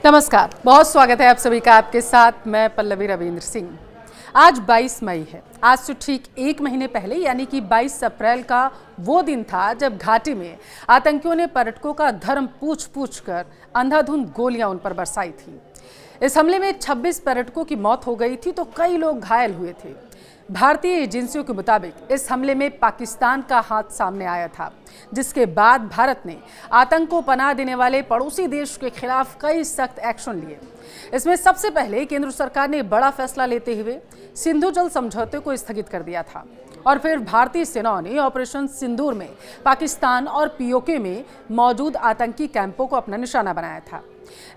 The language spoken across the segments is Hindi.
नमस्कार, बहुत स्वागत है आप सभी का। आपके साथ मैं पल्लवी रविंद्र सिंह। आज 22 मई है। आज से ठीक एक महीने पहले यानी कि 22 अप्रैल का वो दिन था जब घाटी में आतंकियों ने पर्यटकों का धर्म पूछ कर अंधाधुंध गोलियां उन पर बरसाई थी। इस हमले में 26 पर्यटकों की मौत हो गई थी तो कई लोग घायल हुए थे। भारतीय एजेंसियों के मुताबिक इस हमले में पाकिस्तान का हाथ सामने आया था, जिसके बाद भारत ने आतंक को पनाह देने वाले पड़ोसी देश के खिलाफ कई सख्त एक्शन लिए। इसमें सबसे पहले केंद्र सरकार ने बड़ा फैसला लेते हुए सिंधु जल समझौते को स्थगित कर दिया था और फिर भारतीय सेनाओं ने ऑपरेशन सिंदूर में पाकिस्तान और पीओके में मौजूद आतंकी कैंपों को अपना निशाना बनाया था।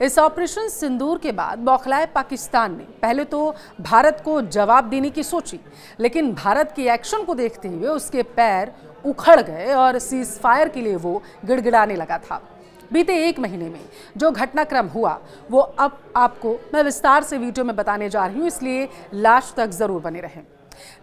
इस ऑपरेशन सिंदूर के बाद बौखलाए पाकिस्तान ने पहले तो भारत को जवाब देने की सोची, लेकिन भारत के एक्शन को देखते हुए उसके पैर उखड़ गए और सीज फायर के लिए वो गिड़गिड़ाने लगा था। बीते एक महीने में जो घटनाक्रम हुआ वो अब आपको मैं विस्तार से वीडियो में बताने जा रही हूँ, इसलिए लास्ट तक जरूर बने रहें।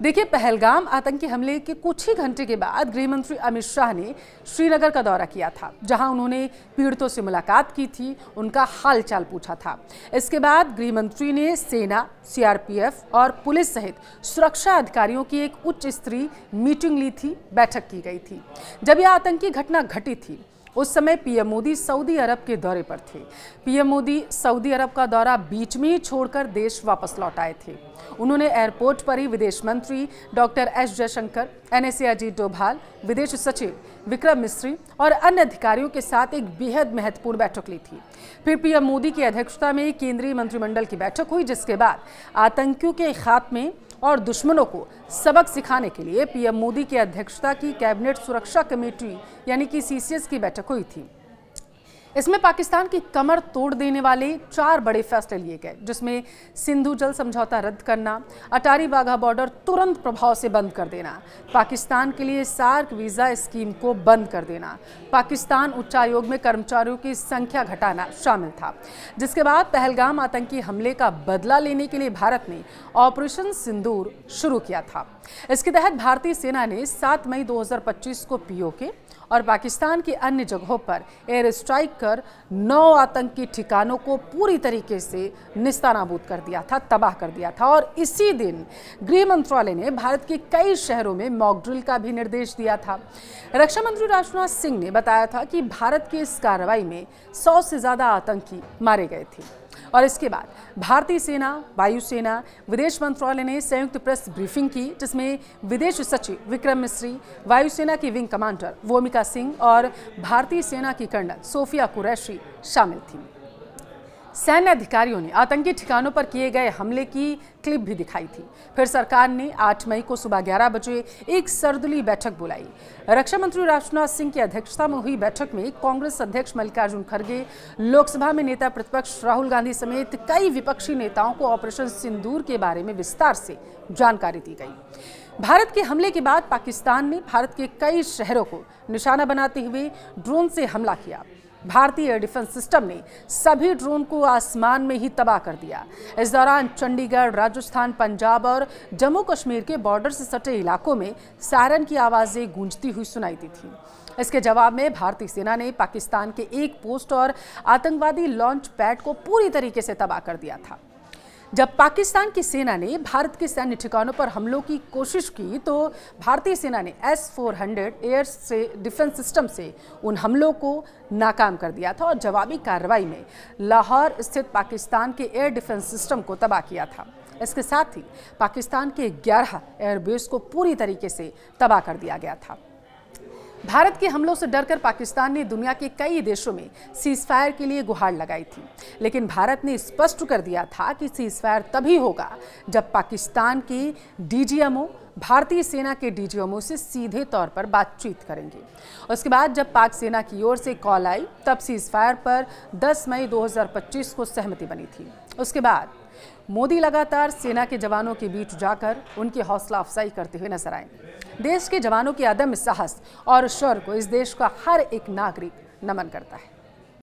देखिए, पहलगाम आतंकी हमले के कुछ ही घंटे के बाद गृह मंत्री अमित शाह ने श्रीनगर का दौरा किया था, जहां उन्होंने पीड़ितों से मुलाकात की थी, उनका हालचाल पूछा था। इसके बाद गृह मंत्री ने सेना, सीआरपीएफ और पुलिस सहित सुरक्षा अधिकारियों की एक उच्च स्तरीय मीटिंग ली थी, बैठक की गई थी। जब यह आतंकी घटना घटी थी उस समय पीएम मोदी सऊदी अरब के दौरे पर थे। पीएम मोदी सऊदी अरब का दौरा बीच में ही छोड़कर देश वापस लौट आए थे। उन्होंने एयरपोर्ट पर ही विदेश मंत्री doctor S Jaishankar, NSA Ajit Doval, विदेश सचिव विक्रम मिस्री और अन्य अधिकारियों के साथ एक बेहद महत्वपूर्ण बैठक ली थी। फिर पीएम मोदी की अध्यक्षता में केंद्रीय मंत्रिमंडल की बैठक हुई, जिसके बाद आतंकियों के खात्मे और दुश्मनों को सबक सिखाने के लिए पीएम मोदी की अध्यक्षता की कैबिनेट सुरक्षा कमेटी यानी कि सीसीएस की बैठक हुई थी। इसमें पाकिस्तान की कमर तोड़ देने वाले 4 बड़े फैसले लिए गए, जिसमें सिंधु जल समझौता रद्द करना, अटारी वाघा बॉर्डर तुरंत प्रभाव से बंद कर देना, पाकिस्तान के लिए सार्क वीजा स्कीम को बंद कर देना, पाकिस्तान उच्चायोग में कर्मचारियों की संख्या घटाना शामिल था। जिसके बाद पहलगाम आतंकी हमले का बदला लेने के लिए भारत ने ऑपरेशन सिंदूर शुरू किया था। इसके तहत भारतीय सेना ने 7 मई 2025 को पीओके और पाकिस्तान की अन्य जगहों पर एयर स्ट्राइक कर 9 आतंकी ठिकानों को पूरी तरीके से निस्तानाबूद कर दिया था, तबाह कर दिया था। और इसी दिन गृह मंत्रालय ने भारत के कई शहरों में मॉक ड्रिल का भी निर्देश दिया था। रक्षा मंत्री राजनाथ सिंह ने बताया था कि भारत की इस कार्रवाई में 100 से ज्यादा आतंकी मारे गए थे। और इसके बाद भारतीय सेना, वायुसेना, विदेश मंत्रालय ने संयुक्त प्रेस ब्रीफिंग की, जिसमें विदेश सचिव विक्रम मिस्री, वायुसेना की विंग कमांडर वोमिका सिंह और भारतीय सेना की कर्नल सोफिया कुरैशी शामिल थी। सैन्य अधिकारियों ने आतंकी ठिकानों पर किए गए हमले की क्लिप भी दिखाई थी। फिर सरकार ने 8 मई को सुबह 11 बजे एक सर्वदलीय बैठक बुलाई। रक्षा मंत्री राजनाथ सिंह की अध्यक्षता में हुई बैठक में कांग्रेस अध्यक्ष मल्लिकार्जुन खड़गे, लोकसभा में नेता प्रतिपक्ष राहुल गांधी समेत कई विपक्षी नेताओं को ऑपरेशन सिंदूर के बारे में विस्तार से जानकारी दी गई। भारत के हमले के बाद पाकिस्तान ने भारत के कई शहरों को निशाना बनाते हुए ड्रोन से हमला किया। भारतीय एयर डिफेंस सिस्टम ने सभी ड्रोन को आसमान में ही तबाह कर दिया। इस दौरान चंडीगढ़, राजस्थान, पंजाब और जम्मू कश्मीर के बॉर्डर से सटे इलाकों में सायरन की आवाजें गूंजती हुई सुनाई दी थी। इसके जवाब में भारतीय सेना ने पाकिस्तान के एक पोस्ट और आतंकवादी लॉन्च पैड को पूरी तरीके से तबाह कर दिया था। जब पाकिस्तान की सेना ने भारत के सैन्य ठिकानों पर हमलों की कोशिश की तो भारतीय सेना ने S-400 एयर से डिफेंस सिस्टम से उन हमलों को नाकाम कर दिया था और जवाबी कार्रवाई में लाहौर स्थित पाकिस्तान के एयर डिफेंस सिस्टम को तबाह किया था। इसके साथ ही पाकिस्तान के 11 एयरबेस को पूरी तरीके से तबाह कर दिया गया था। भारत के हमलों से डरकर पाकिस्तान ने दुनिया के कई देशों में सीज फायर के लिए गुहार लगाई थी, लेकिन भारत ने स्पष्ट कर दिया था कि सीज फायर तभी होगा जब पाकिस्तान के डीजीएमओ भारतीय सेना के डीजीएमओ से सीधे तौर पर बातचीत करेंगे। उसके बाद जब पाक सेना की ओर से कॉल आई तब सीज फायर पर 10 मई 2025 को सहमति बनी थी। उसके बाद मोदी लगातार सेना के जवानों के बीच जाकर उनकी हौसला अफजाई करते हुए नजर आए। देश के जवानों के अदम्य साहस और शौर्य को इस देश का हर एक नागरिक नमन करता है।